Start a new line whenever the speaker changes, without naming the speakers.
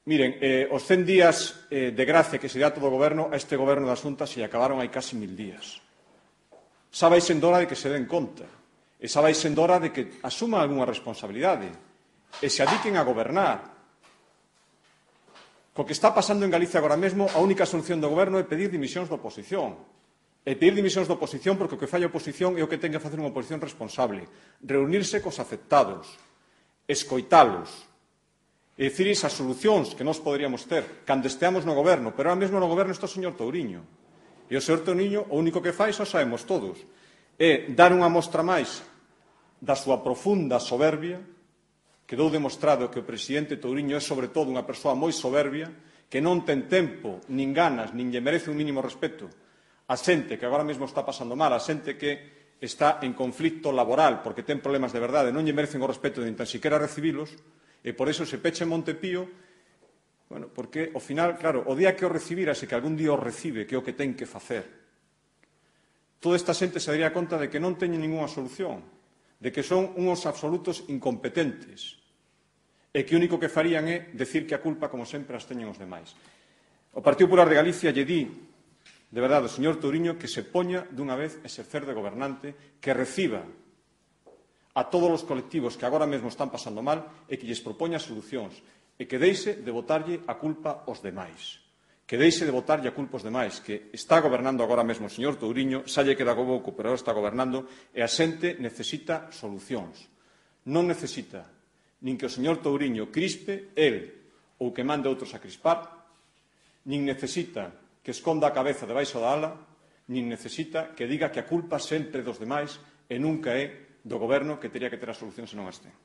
Miren, os 100 días de gracia que se dá a todo o goberno, a este goberno da Xunta se lle acabaron hai casi 1000 días. Xa vai sendo hora de que se den conta, e xa vai sendo hora de que asuman algunha responsabilidade, e se adiquen a gobernar. Co que está pasando en Galicia agora mesmo, a única solución do goberno é pedir dimisións da oposición. E pedir dimisións da oposición porque o que fai a oposición é o que ten que facer unha oposición responsable. Reunirse cos afectados, escoitalos, e dicir as solucións que nós poderíamos ter cando esteamos no goberno, pero ahora mesmo no goberno está o señor Touriño. E o señor Touriño o único que fai, xa sabemos todos, é dar unha mostra máis da súa profunda soberbia. Quedou demostrado que o presidente Touriño é, sobre todo, unha persoa moi soberbia, que non ten tempo, nin ganas, nin lle merece un mínimo respeto a xente que agora mesmo está pasando mal, a xente que está en conflicto laboral porque ten problemas de verdade, non lle merecen o respeto de nin tan siquiera recibilos, e por iso se peche Montepío, bueno, porque, ao final, claro, o día que o recibira, se que algún día o recibe, que é o que ten que facer, toda esta xente se daría conta de que non teñen ninguna solución, de que son uns absolutos incompetentes, e que o único que farían é decir que a culpa, como sempre, as teñen os demais. O Partido Popular de Galicia lle di, de verdade, ao señor Touriño, que se poña dunha vez a exercer de gobernante, que reciba a todos os colectivos que agora mesmo están pasando mal e que lles propoña solucións e que deixe de botarlle a culpa aos demais. Que deixe de botarlle a culpa aos demais, que está gobernando agora mesmo o señor Touriño, xa lle queda pouco, pero agora está gobernando, e a xente necesita solucións. Non necesita nin que o señor Touriño crispe, el, ou que mande outros a crispar, nin necesita que esconda a cabeza debaixo da ala, nin necesita que diga que a culpa sempre dos demais e nunca é do goberno que tería que ter as solucións e non as ten.